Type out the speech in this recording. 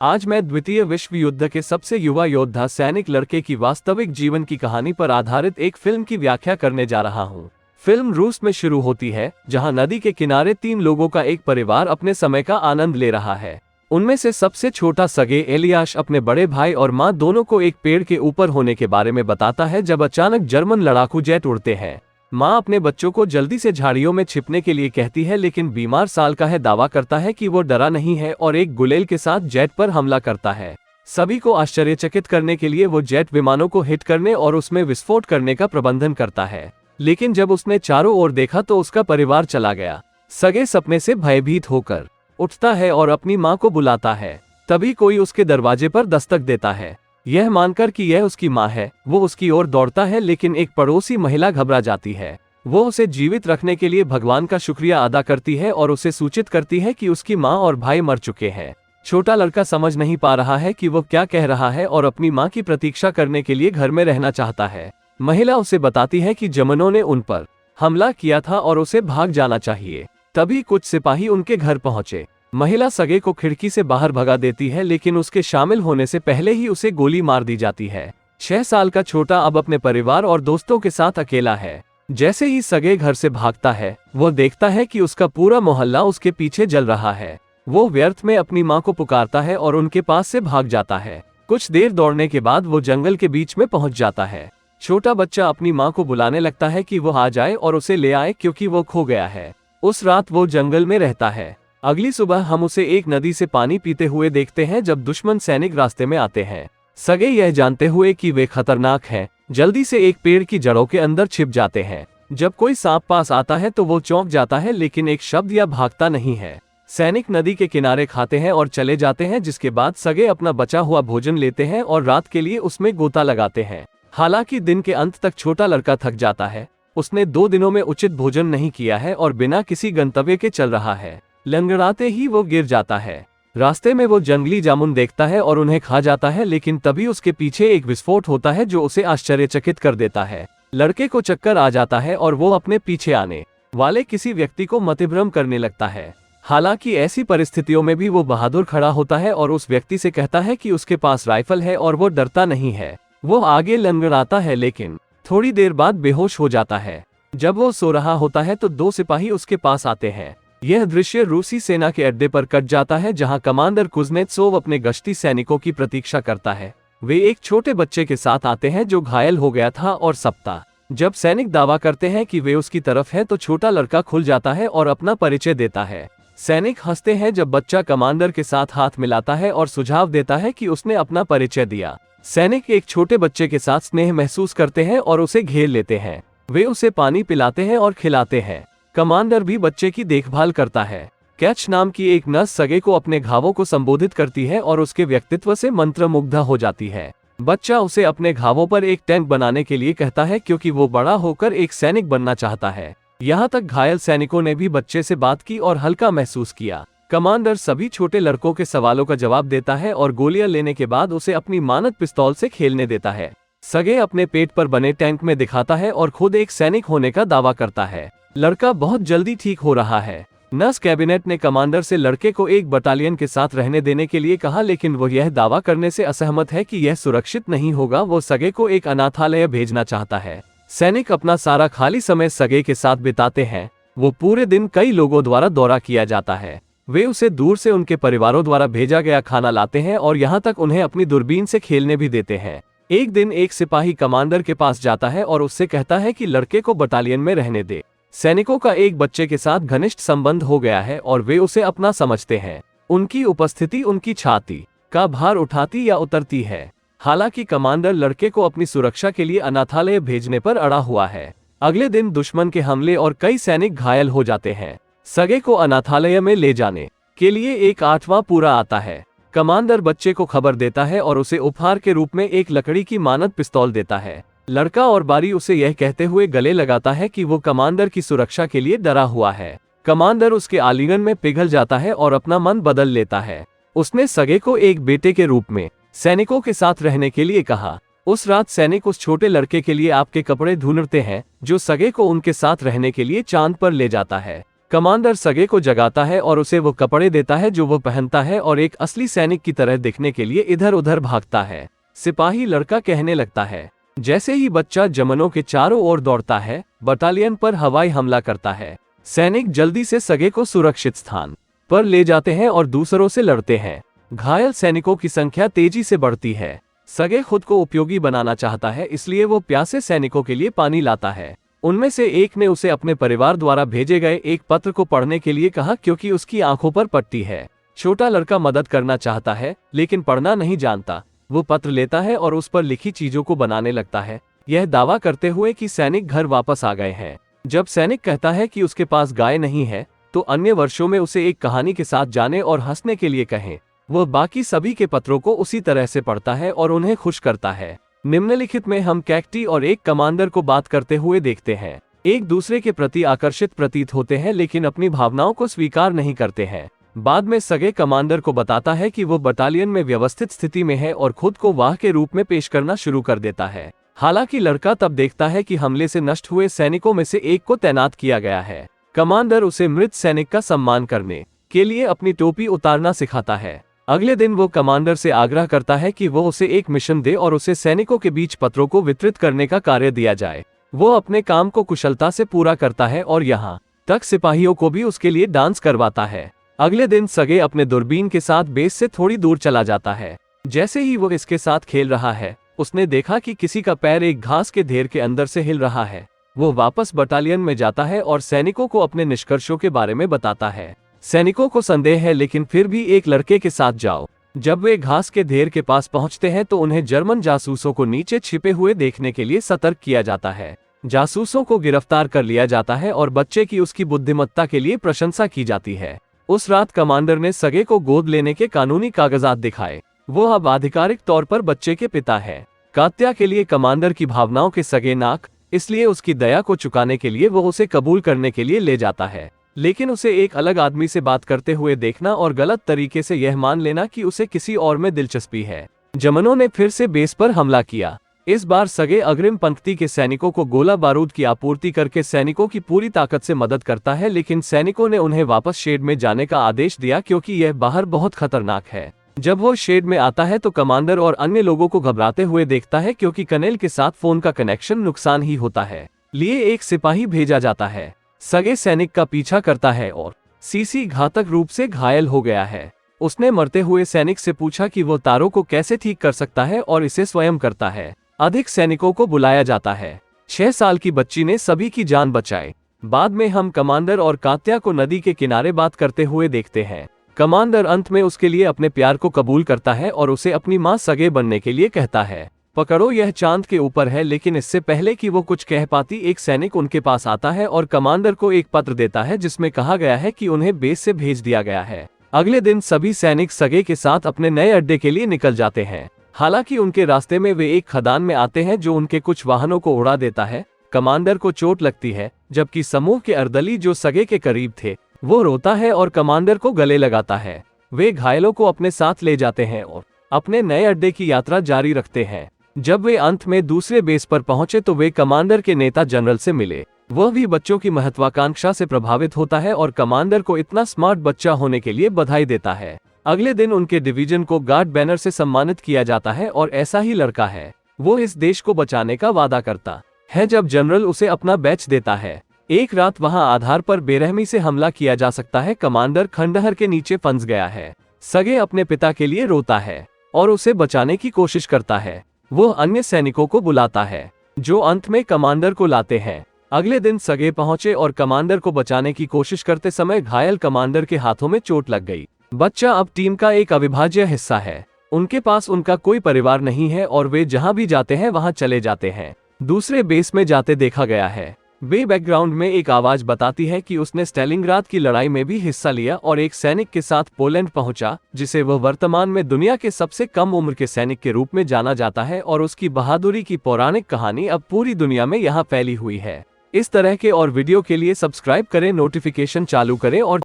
आज मैं द्वितीय विश्व युद्ध के सबसे युवा योद्धा सैनिक लड़के की वास्तविक जीवन की कहानी पर आधारित एक फिल्म की व्याख्या करने जा रहा हूँ। फिल्म रूस में शुरू होती है, जहाँ नदी के किनारे 3 लोगों का एक परिवार अपने समय का आनंद ले रहा है। उनमें से सबसे छोटा सगे एलियाश अपने बड़े भाई और माँ दोनों को एक पेड़ के ऊपर होने के बारे में बताता है जब अचानक जर्मन लड़ाकू जेट उड़ते हैं। माँ अपने बच्चों को जल्दी से झाड़ियों में छिपने के लिए कहती है, लेकिन बीमार साल का है दावा करता है कि वो डरा नहीं है और एक गुलेल के साथ जेट पर हमला करता है। सभी को आश्चर्यचकित करने के लिए वो जेट विमानों को हिट करने और उसमें विस्फोट करने का प्रबंधन करता है, लेकिन जब उसने चारों ओर देखा तो उसका परिवार चला गया। सगे सपने से भयभीत होकर उठता है और अपनी माँ को बुलाता है। तभी कोई उसके दरवाजे पर दस्तक देता है। यह मानकर कि यह उसकी माँ है, वो उसकी ओर दौड़ता है, लेकिन एक पड़ोसी महिला घबरा जाती है। वो उसे जीवित रखने के लिए भगवान का शुक्रिया अदा करती है और उसे सूचित करती है कि उसकी माँ और भाई मर चुके हैं। छोटा लड़का समझ नहीं पा रहा है कि वो क्या कह रहा है और अपनी माँ की प्रतीक्षा करने के लिए घर में रहना चाहता है। महिला उसे बताती है कि जर्मनों ने उन पर हमला किया था और उसे भाग जाना चाहिए। तभी कुछ सिपाही उनके घर पहुंचे। महिला सगे को खिड़की से बाहर भगा देती है, लेकिन उसके शामिल होने से पहले ही उसे गोली मार दी जाती है। 6 साल का छोटा अब अपने परिवार और दोस्तों के साथ अकेला है। जैसे ही सगे घर से भागता है, वो देखता है कि उसका पूरा मोहल्ला उसके पीछे जल रहा है। वो व्यर्थ में अपनी माँ को पुकारता है और उनके पास से भाग जाता है। कुछ देर दौड़ने के बाद वो जंगल के बीच में पहुंच जाता है। छोटा बच्चा अपनी माँ को बुलाने लगता है कि वो आ जाए और उसे ले आए, क्योंकि वो खो गया है। उस रात वो जंगल में रहता है। अगली सुबह हम उसे एक नदी से पानी पीते हुए देखते हैं जब दुश्मन सैनिक रास्ते में आते हैं। सगे यह जानते हुए कि वे खतरनाक हैं, जल्दी से एक पेड़ की जड़ों के अंदर छिप जाते हैं। जब कोई सांप पास आता है तो वो चौंक जाता है, लेकिन एक शब्द या भागता नहीं है। सैनिक नदी के किनारे खाते हैं और चले जाते हैं, जिसके बाद सगे अपना बचा हुआ भोजन लेते हैं और रात के लिए उसमें गोता लगाते हैं। हालांकि दिन के अंत तक छोटा लड़का थक जाता है। उसने 2 दिनों में उचित भोजन नहीं किया है और बिना किसी गंतव्य के चल रहा है। लंगड़ाते ही वो गिर जाता है। रास्ते में वो जंगली जामुन देखता है और उन्हें खा जाता है, लेकिन तभी उसके पीछे एक विस्फोट होता है जो उसे आश्चर्यचकित कर देता है। लड़के को चक्कर आ जाता है और वो अपने पीछे आने वाले किसी व्यक्ति को मतिभ्रम करने लगता है। हालांकि ऐसी परिस्थितियों में भी वो बहादुर खड़ा होता है और उस व्यक्ति से कहता है कि उसके पास राइफल है और वो डरता नहीं है। वो आगे लंगड़ाता है, लेकिन थोड़ी देर बाद बेहोश हो जाता है। जब वो सो रहा होता है तो 2 सिपाही उसके पास आते हैं। यह दृश्य रूसी सेना के अड्डे पर कट जाता है, जहां कमांडर कुज़नेत्सोव अपने गश्ती सैनिकों की प्रतीक्षा करता है। वे एक छोटे बच्चे के साथ आते हैं जो घायल हो गया था और सप्ताह। जब सैनिक दावा करते हैं कि वे उसकी तरफ है तो छोटा लड़का खुल जाता है और अपना परिचय देता है। सैनिक हंसते हैं जब बच्चा कमांडर के साथ हाथ मिलाता है और सुझाव देता है कि उसने अपना परिचय दिया। सैनिक एक छोटे बच्चे के साथ स्नेह महसूस करते हैं और उसे घेर लेते हैं। वे उसे पानी पिलाते हैं और खिलाते हैं। कमांडर भी बच्चे की देखभाल करता है। कैच नाम की एक नर्स सगे को अपने घावों को संबोधित करती है और उसके व्यक्तित्व से मंत्रमुग्ध हो जाती है। बच्चा उसे अपने घावों पर एक टैंक बनाने के लिए कहता है, क्योंकि वो बड़ा होकर एक सैनिक बनना चाहता है। यहाँ तक घायल सैनिकों ने भी बच्चे से बात की और हल्का महसूस किया। कमांडर सभी छोटे लड़कों के सवालों का जवाब देता है और गोलियां लेने के बाद उसे अपनी मानक पिस्तौल से खेलने देता है। सगे अपने पेट पर बने टैंक में दिखाता है और खुद एक सैनिक होने का दावा करता है। लड़का बहुत जल्दी ठीक हो रहा है। नर्स कैबिनेट ने कमांडर से लड़के को एक बटालियन के साथ रहने देने के लिए कहा, लेकिन वो यह दावा करने से असहमत है कि यह सुरक्षित नहीं होगा। वो सगे को एक अनाथालय भेजना चाहता है। सैनिक अपना सारा खाली समय सगे के साथ बिताते हैं। वो पूरे दिन कई लोगों द्वारा दौरा किया जाता है। वे उसे दूर से उनके परिवारों द्वारा भेजा गया खाना लाते हैं और यहाँ तक उन्हें अपनी दूरबीन से खेलने भी देते हैं। एक दिन एक सिपाही कमांडर के पास जाता है और उससे कहता है कि लड़के को बटालियन में रहने दे। सैनिकों का एक बच्चे के साथ घनिष्ठ संबंध हो गया है और वे उसे अपना समझते हैं। उनकी उपस्थिति उनकी छाती का भार उठाती या उतरती है। हालांकि कमांडर लड़के को अपनी सुरक्षा के लिए अनाथालय भेजने पर अड़ा हुआ है। अगले दिन दुश्मन के हमले और कई सैनिक घायल हो जाते हैं। सगे को अनाथालय में ले जाने के लिए एक 8वां पूरा आता है। कमांडर बच्चे को खबर देता है और उसे उपहार के रूप में एक लकड़ी की मानक पिस्तौल देता है। लड़का और बारी उसे यह कहते हुए गले लगाता है कि वो कमांडर की सुरक्षा के लिए डरा हुआ है। कमांडर उसके आलिंगन में पिघल जाता है और अपना मन बदल लेता है। उसने सगे को एक बेटे के रूप में सैनिकों के साथ रहने के लिए कहा। उस रात सैनिक उस छोटे लड़के के लिए आपके कपड़े ढूंढते हैं जो सगे को उनके साथ रहने के लिए चांद पर ले जाता है। कमांडर सगे को जगाता है और उसे वो कपड़े देता है जो वो पहनता है और एक असली सैनिक की तरह दिखने के लिए इधर उधर भागता है। सिपाही लड़का कहने लगता है। जैसे ही बच्चा जमनों के चारों ओर दौड़ता है, बटालियन पर हवाई हमला करता है। सैनिक जल्दी से सगे को सुरक्षित स्थान पर ले जाते हैं और दूसरों से लड़ते हैं। घायल सैनिकों की संख्या तेजी से बढ़ती है। सगे खुद को उपयोगी बनाना चाहता है, इसलिए वो प्यासे सैनिकों के लिए पानी लाता है। उनमें से एक ने उसे अपने परिवार द्वारा भेजे गए एक पत्र को पढ़ने के लिए कहा क्योंकि उसकी आंखों पर पट्टी है। छोटा लड़का मदद करना चाहता है लेकिन पढ़ना नहीं जानता। वो पत्र लेता है और उस पर लिखी चीजों को बनाने लगता है, यह दावा करते हुए कि सैनिक घर वापस आ गए हैं। जब सैनिक कहता है कि उसके पास गाय नहीं है तो अन्य वर्षों में उसे एक कहानी के साथ जाने और हंसने के लिए कहें। वह बाकी सभी के पत्रों को उसी तरह से पढ़ता है और उन्हें खुश करता है। निम्नलिखित में हम कैक्टी और एक कमांडर को बात करते हुए देखते हैं। एक दूसरे के प्रति आकर्षित प्रतीत होते हैं लेकिन अपनी भावनाओं को स्वीकार नहीं करते हैं। बाद में सगे कमांडर को बताता है कि वो बटालियन में व्यवस्थित स्थिति में है और खुद को वाह के रूप में पेश करना शुरू कर देता है। हालांकि लड़का तब देखता है कि हमले से नष्ट हुए सैनिकों में से एक को तैनात किया गया है। कमांडर उसे मृत सैनिक का सम्मान करने के लिए अपनी टोपी उतारना सिखाता है। अगले दिन वो कमांडर से आग्रह करता है कि वो उसे एक मिशन दे और उसे सैनिकों के बीच पत्रों को वितरित करने का कार्य दिया जाए। वो अपने काम को कुशलता से पूरा करता है और यहाँ तक सिपाहियों को भी उसके लिए डांस करवाता है। अगले दिन सगे अपने दूरबीन के साथ बेस से थोड़ी दूर चला जाता है। जैसे ही वो इसके साथ खेल रहा है, उसने देखा कि किसी का पैर एक घास के ढेर के अंदर से हिल रहा है। वो वापस बटालियन में जाता है और सैनिकों को अपने निष्कर्षों के बारे में बताता है। सैनिकों को संदेह है लेकिन फिर भी एक लड़के के साथ जाओ। जब वे घास के ढेर के पास पहुंचते हैं तो उन्हें जर्मन जासूसों को नीचे छिपे हुए देखने के लिए सतर्क किया जाता है। जासूसों को गिरफ्तार कर लिया जाता है और बच्चे की उसकी बुद्धिमत्ता के लिए प्रशंसा की जाती है। उस रात कमांडर ने सगे को गोद लेने के कानूनी कागजात दिखाए। वो अब आधिकारिक तौर पर बच्चे के पिता है। कात्या के लिए कमांडर की भावनाओं के सगे नाक, इसलिए उसकी दया को चुकाने के लिए वो उसे कबूल करने के लिए ले जाता है। लेकिन उसे एक अलग आदमी से बात करते हुए देखना और गलत तरीके से यह मान लेना कि उसे किसी और में दिलचस्पी है। जमनों ने फिर से बेस पर हमला किया। इस बार सगे अग्रिम पंक्ति के सैनिकों को गोला बारूद की आपूर्ति करके सैनिकों की पूरी ताकत से मदद करता है, लेकिन सैनिकों ने उन्हें वापस शेड में जाने का आदेश दिया क्योंकि यह बाहर बहुत खतरनाक है। जब वो शेड में आता है तो कमांडर और अन्य लोगों को घबराते हुए देखता है क्योंकि कनेल के साथ फोन का कनेक्शन नुकसान ही होता है। लिए एक सिपाही भेजा जाता है। सगे सैनिक का पीछा करता है और सीसी घातक रूप से घायल हो गया है। उसने मरते हुए सैनिक से पूछा कि वो तारों को कैसे ठीक कर सकता है और इसे स्वयं करता है। अधिक सैनिकों को बुलाया जाता है। 6 साल की बच्ची ने सभी की जान बचाई। बाद में हम कमांडर और कात्या को नदी के किनारे बात करते हुए देखते हैं। कमांडर अंत में उसके लिए अपने प्यार को कबूल करता है और उसे अपनी मां सगे बनने के लिए कहता है। पकड़ो, यह चांद के ऊपर है। लेकिन इससे पहले कि वो कुछ कह पाती, एक सैनिक उनके पास आता है और कमांडर को एक पत्र देता है जिसमें कहा गया है कि उन्हें बेस से भेज दिया गया है। अगले दिन सभी सैनिक सगे के साथ अपने नए अड्डे के लिए निकल जाते हैं। हालांकि उनके रास्ते में वे एक खदान में आते हैं जो उनके कुछ वाहनों को उड़ा देता है। कमांडर को चोट लगती है, जबकि समूह के अर्दली जो सगे के करीब थे वो रोता है और कमांडर को गले लगाता है। वे घायलों को अपने साथ ले जाते हैं और अपने नए अड्डे की यात्रा जारी रखते हैं। जब वे अंत में दूसरे बेस पर पहुंचे तो वे कमांडर के नेता जनरल से मिले। वह भी बच्चों की महत्वाकांक्षा से प्रभावित होता है और कमांडर को इतना स्मार्ट बच्चा होने के लिए बधाई देता है। अगले दिन उनके डिवीजन को गार्ड बैनर से सम्मानित किया जाता है और ऐसा ही लड़का है। वो इस देश को बचाने का वादा करता है जब जनरल उसे अपना बैच देता है। एक रात वहां आधार पर बेरहमी से हमला किया जा सकता है। कमांडर खंडहर के नीचे फंस गया है। सगे अपने पिता के लिए रोता है और उसे बचाने की कोशिश करता है। वो अन्य सैनिकों को बुलाता है जो अंत में कमांडर को लाते हैं। अगले दिन सगे पहुंचे और कमांडर को बचाने की कोशिश करते समय घायल कमांडर के हाथों में चोट लग गई। बच्चा अब टीम का एक अविभाज्य हिस्सा है। उनके पास उनका कोई परिवार नहीं है और वे जहां भी जाते हैं वहां चले जाते हैं। दूसरे बेस में जाते देखा गया है। वे बैकग्राउंड में एक आवाज बताती है कि उसने स्टेलिंग्राद की लड़ाई में भी हिस्सा लिया और एक सैनिक के साथ पोलैंड पहुंचा, जिसे वह वर्तमान में दुनिया के सबसे कम उम्र के सैनिक के रूप में जाना जाता है और उसकी बहादुरी की पौराणिक कहानी अब पूरी दुनिया में यहाँ फैली हुई है। इस तरह के और वीडियो के लिए सब्सक्राइब करें, नोटिफिकेशन चालू करें और